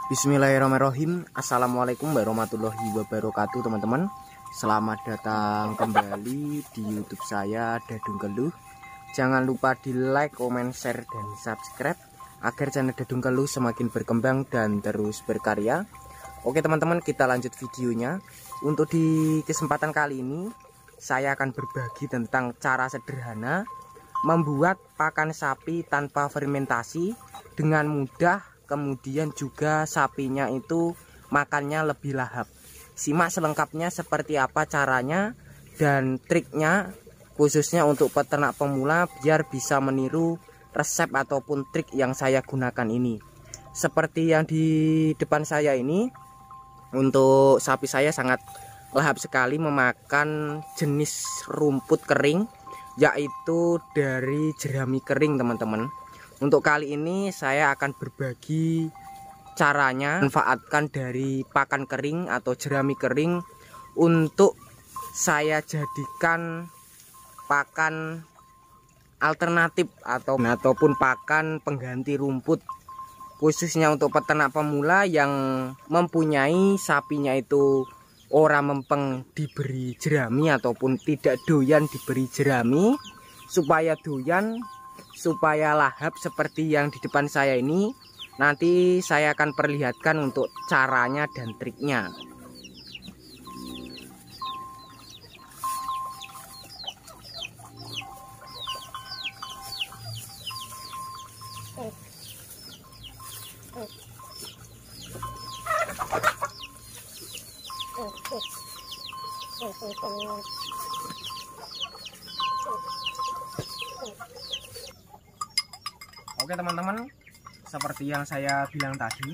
Bismillahirrahmanirrahim. Assalamualaikum warahmatullahi wabarakatuh, teman-teman. Selamat datang kembali di YouTube saya, Dadung Keluh. Jangan lupa di like, comment, share, dan subscribe agar channel Dadung Keluh semakin berkembang dan terus berkarya. Oke teman-teman, kita lanjut videonya. Untuk di kesempatan kali ini saya akan berbagi tentang cara sederhana membuat pakan sapi tanpa fermentasi dengan mudah. Kemudian juga sapinya itu makannya lebih lahap. Simak selengkapnya seperti apa caranya dan triknya, khususnya untuk peternak pemula biar bisa meniru resep ataupun trik yang saya gunakan ini. Seperti yang di depan saya ini, untuk sapi saya sangat lahap sekali memakan jenis rumput kering, yaitu dari jerami kering, teman-teman. Untuk kali ini saya akan berbagi caranya manfaatkan dari pakan kering atau jerami kering untuk saya jadikan pakan alternatif ataupun pakan pengganti rumput, khususnya untuk peternak pemula yang mempunyai sapinya itu ora mempeng diberi jerami ataupun tidak doyan diberi jerami, supaya doyan, supaya lahap seperti yang di depan saya ini. Nanti saya akan perlihatkan untuk caranya dan triknya. Oke teman-teman, seperti yang saya bilang tadi,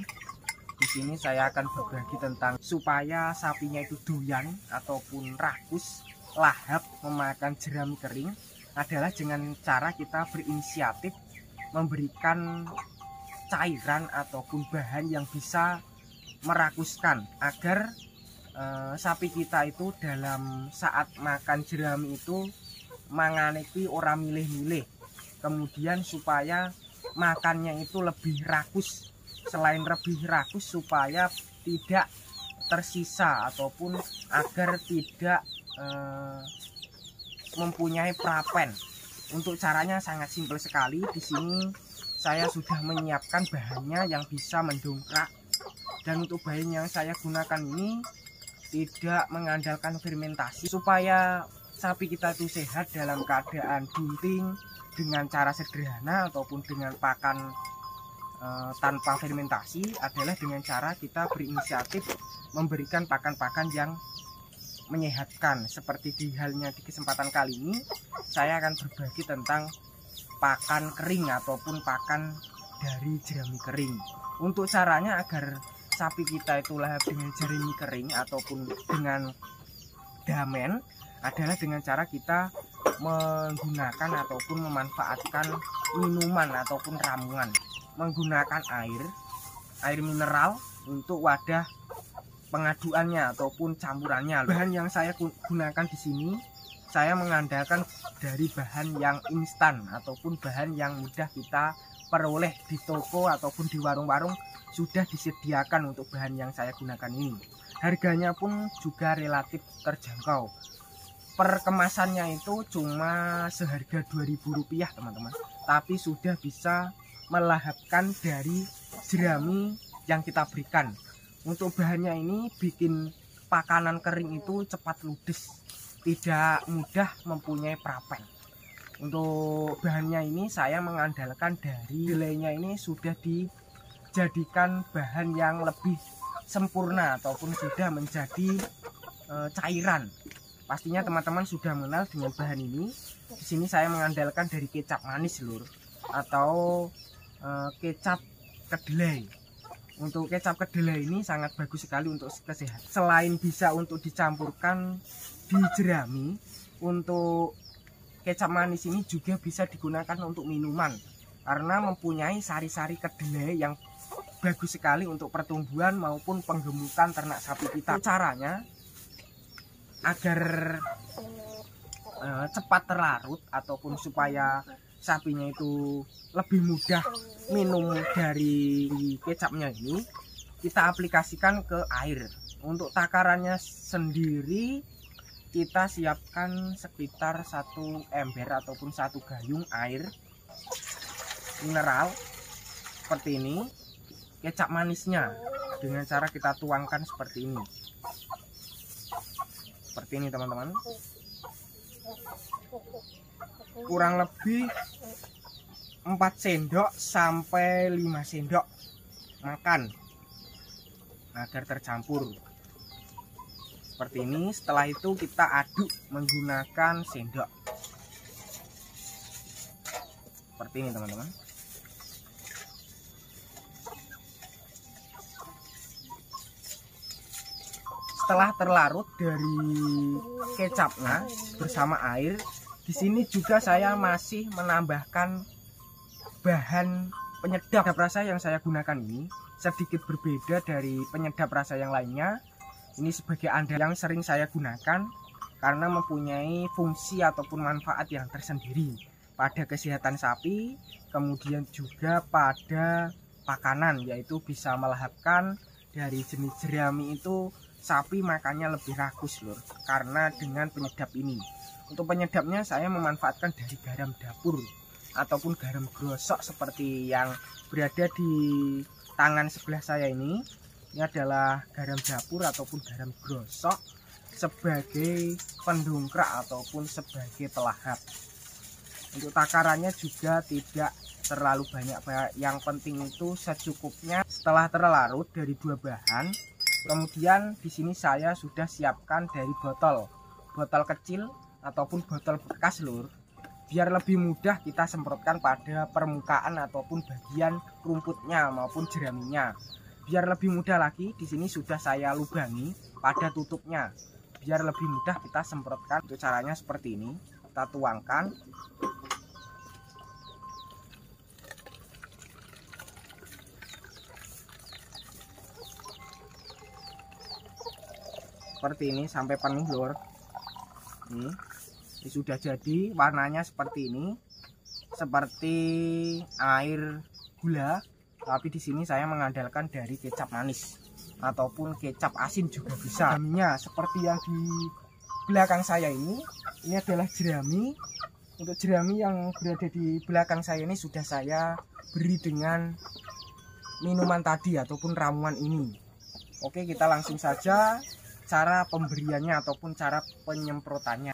di sini saya akan berbagi tentang supaya sapinya itu doyan ataupun rakus lahap memakan jerami kering adalah dengan cara kita berinisiatif memberikan cairan ataupun bahan yang bisa merakuskan agar sapi kita itu dalam saat makan jerami itu manganeki ora milih-milih, kemudian supaya makannya itu lebih rakus. Selain lebih rakus, supaya tidak tersisa ataupun agar tidak mempunyai prapen. Untuk caranya sangat simpel sekali. Di sini saya sudah menyiapkan bahannya yang bisa mendongkrak, dan untuk bahan yang saya gunakan ini tidak mengandalkan fermentasi, supaya sapi kita itu sehat dalam keadaan bunting dengan cara sederhana ataupun dengan pakan tanpa fermentasi adalah dengan cara kita berinisiatif memberikan pakan-pakan yang menyehatkan. Seperti di halnya di kesempatan kali ini saya akan berbagi tentang pakan kering ataupun pakan dari jerami kering. Untuk caranya agar sapi kita itu lahap dengan jerami kering ataupun dengan damen adalah dengan cara kita menggunakan ataupun memanfaatkan minuman ataupun ramuan, menggunakan air mineral untuk wadah pengaduannya ataupun campurannya. Bahan yang saya gunakan di sini saya mengandalkan dari bahan yang instan ataupun bahan yang mudah kita peroleh di toko ataupun di warung-warung, sudah disediakan untuk bahan yang saya gunakan ini. Harganya pun juga relatif terjangkau. Per kemasannya itu cuma seharga Rp2.000, teman-teman, tapi sudah bisa melahapkan dari jerami yang kita berikan. Untuk bahannya ini bikin pakanan kering itu cepat ludes, tidak mudah mempunyai prapen. Untuk bahannya ini saya mengandalkan dari kedelainya ini sudah dijadikan bahan yang lebih sempurna ataupun sudah menjadi cairan. Pastinya teman-teman sudah mengenal dengan bahan ini. Di sini saya mengandalkan dari kecap manis, lur, atau kecap kedelai. Untuk kecap kedelai ini sangat bagus sekali untuk kesehatan. Selain bisa untuk dicampurkan di jerami, untuk kecap manis ini juga bisa digunakan untuk minuman karena mempunyai sari-sari kedelai yang bagus sekali untuk pertumbuhan maupun penggemukan ternak sapi kita. Caranya agar cepat terlarut ataupun supaya sapinya itu lebih mudah minum dari kecapnya ini, kita aplikasikan ke air. Untuk takarannya sendiri kita siapkan sekitar 1 ember ataupun 1 gayung air mineral seperti ini. Kecap manisnya dengan cara kita tuangkan seperti ini. Seperti ini teman-teman. Kurang lebih 4 sendok sampai 5 sendok makan agar tercampur seperti ini. Setelah itu kita aduk menggunakan sendok seperti ini teman-teman. Setelah terlarut dari kecapnya bersama air, di sini juga saya masih menambahkan bahan penyedap rasa yang saya gunakan ini sedikit berbeda dari penyedap rasa yang lainnya. Ini sebagai andalan yang sering saya gunakan karena mempunyai fungsi ataupun manfaat yang tersendiri pada kesehatan sapi, kemudian juga pada pakanan, yaitu bisa melahapkan. Dari jenis jerami itu sapi makannya lebih rakus lur, karena dengan penyedap ini. Untuk penyedapnya saya memanfaatkan dari garam dapur ataupun garam grosok seperti yang berada di tangan sebelah saya ini. Ini adalah garam dapur ataupun garam grosok sebagai pendongkrak ataupun sebagai pelahap. Untuk takarannya juga tidak terlalu banyak, yang penting itu secukupnya. Setelah terlarut dari 2 bahan, kemudian di sini saya sudah siapkan dari botol kecil ataupun botol bekas lur, biar lebih mudah kita semprotkan pada permukaan ataupun bagian rumputnya maupun jeraminya. Biar lebih mudah lagi, di sini sudah saya lubangi pada tutupnya biar lebih mudah kita semprotkan. Untuk caranya seperti ini, kita tuangkan. Seperti ini sampai penuh lur. Ini sudah jadi, warnanya seperti ini, seperti air gula, tapi di sini saya mengandalkan dari kecap manis ataupun kecap asin juga bisa. Jeraminya seperti yang di belakang saya ini adalah jerami. Untuk jerami yang berada di belakang saya ini sudah saya beri dengan minuman tadi ataupun ramuan ini. Oke, kita langsung saja cara pemberiannya ataupun cara penyemprotannya.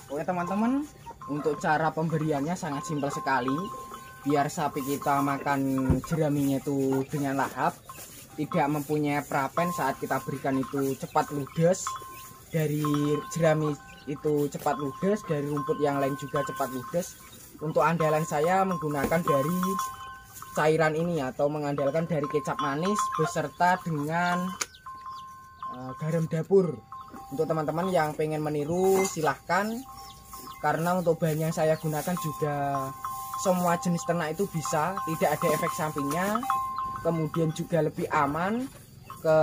Oke teman-teman, untuk cara pemberiannya sangat simpel sekali. Biar sapi kita makan jeraminya itu dengan lahap, tidak mempunyai perapen saat kita berikan itu cepat ludes. Dari jerami itu cepat ludes, dari rumput yang lain juga cepat ludes. Untuk andalan saya menggunakan dari cairan ini atau mengandalkan dari kecap manis beserta dengan garam dapur. Untuk teman-teman yang pengen meniru silahkan, karena untuk bahan yang saya gunakan juga semua jenis ternak itu bisa, tidak ada efek sampingnya, kemudian juga lebih aman ke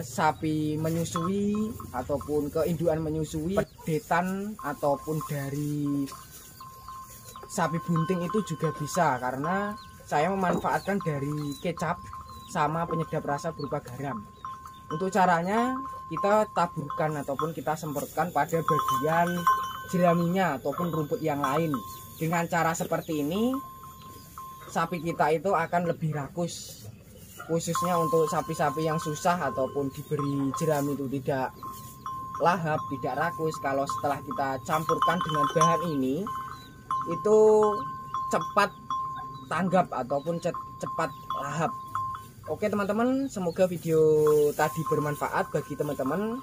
sapi menyusui ataupun ke induan menyusui, pedetan ataupun dari sapi bunting itu juga bisa, karena saya memanfaatkan dari kecap sama penyedap rasa berupa garam. Untuk caranya kita taburkan ataupun kita semprotkan pada bagian jeraminya ataupun rumput yang lain. Dengan cara seperti ini sapi kita itu akan lebih rakus, khususnya untuk sapi-sapi yang susah ataupun diberi jerami itu tidak lahap, tidak rakus. Kalau setelah kita campurkan dengan bahan ini, itu cepat tanggap ataupun cepat lahap. Oke teman-teman, semoga video tadi bermanfaat bagi teman-teman.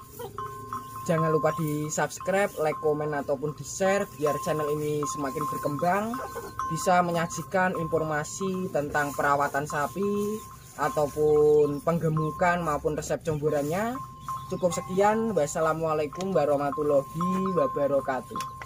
Jangan lupa di subscribe, like, komen ataupun di share biar channel ini semakin berkembang, bisa menyajikan informasi tentang perawatan sapi ataupun penggemukan maupun resep comborannya. Cukup sekian, wassalamualaikum warahmatullahi wabarakatuh.